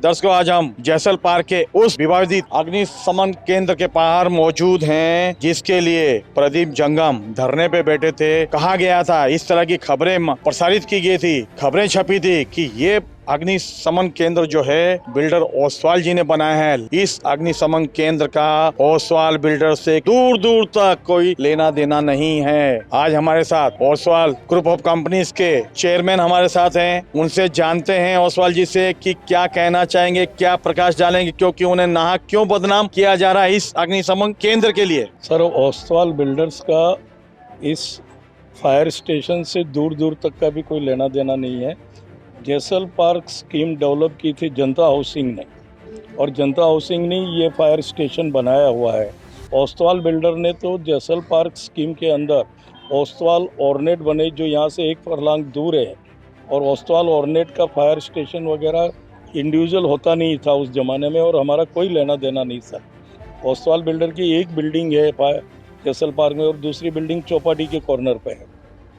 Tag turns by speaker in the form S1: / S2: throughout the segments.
S1: दर्शकों, आज हम जैसल पार्क के उस विवादित अग्निशमन केंद्र के बाहर मौजूद हैं, जिसके लिए प्रदीप जंगम धरने पे बैठे थे। कहा गया था, इस तरह की खबरें प्रसारित की गई थी, खबरें छपी थी कि ये अग्निशमन केंद्र जो है बिल्डर ओसवाल जी ने बनाया है। इस अग्निशमन केंद्र का ओसवाल बिल्डर से दूर दूर तक कोई लेना देना नहीं है। आज हमारे साथ ओसवाल ग्रुप ऑफ कंपनीज के चेयरमैन हमारे साथ हैं। उनसे जानते हैं ओसवाल जी से कि क्या कहना चाहेंगे, क्या प्रकाश डालेंगे, क्योंकि उन्हें नाहक क्यों बदनाम किया जा रहा है इस अग्निशमन केंद्र के लिए।
S2: सर, ओसवाल बिल्डर्स का इस फायर स्टेशन से दूर दूर तक का भी कोई लेना देना नहीं है। जैसल पार्क स्कीम डेवलप की थी जनता हाउसिंग ने, और जनता हाउसिंग ने ये फायर स्टेशन बनाया हुआ है। ओसवाल बिल्डर ने तो जैसल पार्क स्कीम के अंदर ओसवाल ऑर्नेट बने, जो यहाँ से एक फरलांग दूर है, और ओसवाल ऑर्नेट का फायर स्टेशन वगैरह इंडिविजुअल होता नहीं था उस ज़माने में, और हमारा कोई लेना देना नहीं सर। ओसवाल बिल्डर की एक बिल्डिंग है जैसल पार्क में, और दूसरी बिल्डिंग चौपाटी के कॉर्नर पे है।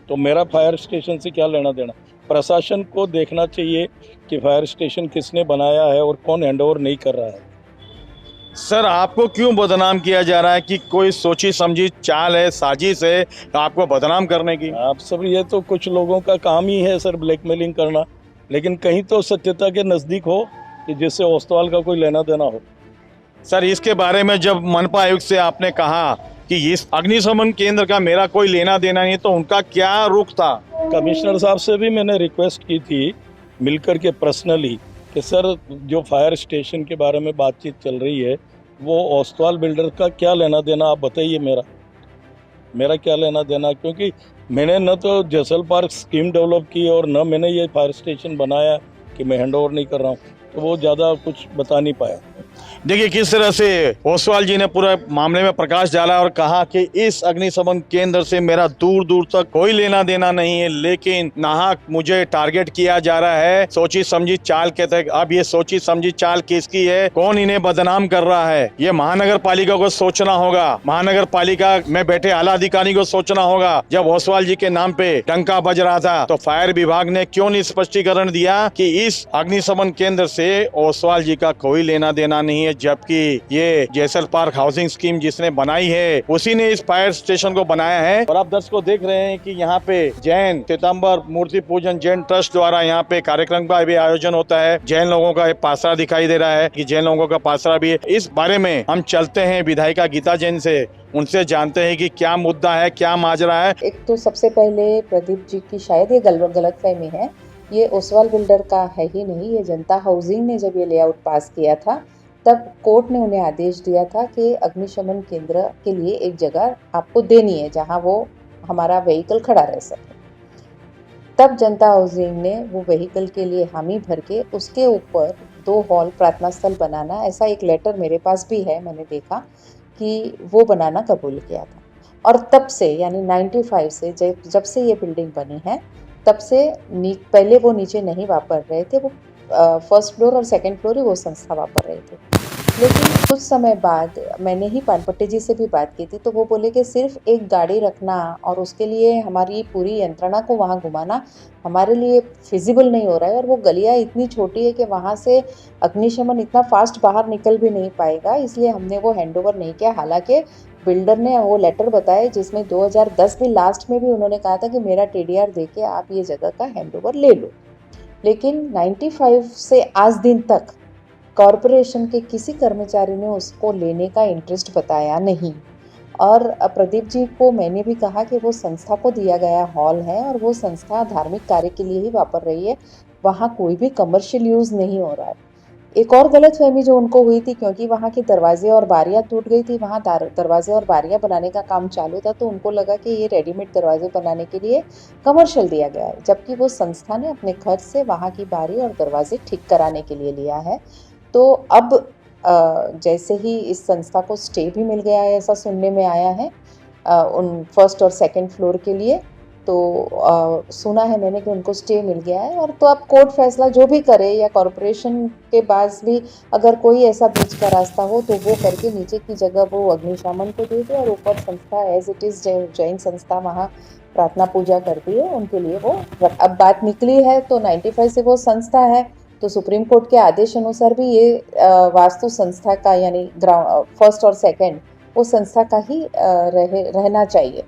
S2: तो मेरा फायर स्टेशन से क्या लेना देना। प्रशासन को देखना चाहिए कि फायर स्टेशन किसने बनाया है और कौन हैंडओवर नहीं कर रहा है।
S1: सर, आपको क्यों बदनाम किया जा रहा है कि कोई सोची समझी चाल है, साजिश है आपको बदनाम करने की?
S2: आप सब, ये तो कुछ लोगों का काम ही है सर, ब्लैकमेलिंग करना। लेकिन कहीं तो सत्यता के नज़दीक हो कि जिससे ओसवाल का कोई लेना देना हो।
S1: सर, इसके बारे में जब मनपा आयुक्त से आपने कहा कि इस अग्निशमन केंद्र का मेरा कोई लेना देना नहीं, तो उनका क्या रुख था?
S2: कमिश्नर साहब से भी मैंने रिक्वेस्ट की थी मिलकर के पर्सनली कि सर, जो फायर स्टेशन के बारे में बातचीत चल रही है वो ओसवाल बिल्डर का क्या लेना देना, आप बताइए। मेरा क्या लेना देना, क्योंकि मैंने न तो जैसल पार्क स्कीम डेवलप की और न मैंने ये फायर स्टेशन बनाया कि मैं हैंडओवर नहीं कर रहा हूँ। तो वो ज़्यादा कुछ बता नहीं पाया।
S1: देखिए किस तरह से ओसवाल जी ने पूरा मामले में प्रकाश डाला और कहा कि इस अग्निशमन केंद्र से मेरा दूर दूर तक कोई लेना देना नहीं है, लेकिन नाहक मुझे टारगेट किया जा रहा है सोची समझी चाल के तहत। अब ये सोची समझी चाल किसकी है, कौन इन्हें बदनाम कर रहा है, ये महानगर पालिका को सोचना होगा। महानगर पालिका में बैठे आला अधिकारी को सोचना होगा। जब ओसवाल जी के नाम पे डंका बज रहा था तो फायर विभाग ने क्यों नहीं स्पष्टीकरण दिया कि इस अग्निशमन केंद्र से ओसवाल जी का कोई लेना देना नहीं है, जबकि ये जैसल पार्क हाउसिंग स्कीम जिसने बनाई है उसी ने इस फायर स्टेशन को बनाया है। और आप दर्शकों देख रहे हैं कि यहाँ पे जैन सितंबर मूर्ति पूजन जैन ट्रस्ट द्वारा यहाँ पे कार्यक्रम का भी आयोजन होता है। जैन लोगों का पासरा दिखाई दे रहा है कि जैन लोगों का पासरा भी है। इस बारे में हम चलते हैं विधायिका गीता जैन से, उनसे जानते हैं कि क्या मुद्दा है, क्या माजरा है।
S3: एक तो सबसे पहले प्रदीप जी की शायद ये गलतफहमी है। ये ओसवाल बिल्डर का है ही नहीं। ये जनता हाउसिंग ने जब ये लेआउट पास किया था तब कोर्ट ने उन्हें आदेश दिया था कि अग्निशमन केंद्र के लिए एक जगह आपको देनी है जहां वो हमारा व्हीकल खड़ा रह सके। तब जनता हाउसिंग ने वो व्हीकल के लिए हामी भर के उसके ऊपर 2 हॉल प्रार्थना स्थल बनाना, ऐसा एक लेटर मेरे पास भी है, मैंने देखा कि वो बनाना कबूल किया था। और तब से यानी 95 से जब से ये बिल्डिंग बनी है तब से पहले वो नीचे नहीं वापर रहे थे, वो फर्स्ट फ्लोर और सेकंड फ्लोर ही वो संस्था वापर रहे थे। लेकिन कुछ समय बाद मैंने ही पानपट्टी जी से भी बात की थी, तो वो बोले कि सिर्फ एक गाड़ी रखना और उसके लिए हमारी पूरी यंत्रणा को वहाँ घुमाना हमारे लिए फिजिबल नहीं हो रहा है, और वो गलियाँ इतनी छोटी है कि वहाँ से अग्निशमन इतना फास्ट बाहर निकल भी नहीं पाएगा, इसलिए हमने वो हैंडओवर नहीं किया। हालांकि बिल्डर ने वो लेटर बताया जिसमें 2010 में लास्ट में भी उन्होंने कहा था कि मेरा टीडीआर देके आप ये जगह का हैंडओवर ले लो। लेकिन 95 से आज दिन तक कॉरपोरेशन के किसी कर्मचारी ने उसको लेने का इंटरेस्ट बताया नहीं। और प्रदीप जी को मैंने भी कहा कि वो संस्था को दिया गया हॉल है और वो संस्था धार्मिक कार्य के लिए ही वापर रही है, वहाँ कोई भी कमर्शियल यूज़ नहीं हो रहा है। एक और गलतफहमी जो उनको हुई थी, क्योंकि वहाँ के दरवाजे और बारियाँ टूट गई थी, वहाँ दरवाजे और बारियाँ बनाने का काम चालू था, तो उनको लगा कि ये रेडीमेड दरवाजे बनाने के लिए कमर्शियल दिया गया है, जबकि वो संस्था ने अपने खर्च से वहाँ की बारी और दरवाजे ठीक कराने के लिए लिया है। तो अब जैसे ही इस संस्था को स्टे भी मिल गया है, ऐसा सुनने में आया है उन फर्स्ट और सेकंड फ्लोर के लिए, तो सुना है मैंने कि उनको स्टे मिल गया है। और तो अब कोर्ट फैसला जो भी करे, या कॉरपोरेशन के पास भी अगर कोई ऐसा बीच का रास्ता हो तो वो करके नीचे की जगह वो अग्निशमन को दे दे, और ऊपर संस्था एज इट इज़ जैन संस्था वहाँ प्रार्थना पूजा करती है उनके लिए वो। अब बात निकली है तो 95 से वो संस्था है, तो सुप्रीम कोर्ट के आदेश अनुसार भी ये वास्तु संस्था का यानी फर्स्ट और सेकंड वो संस्था का ही रहना चाहिए।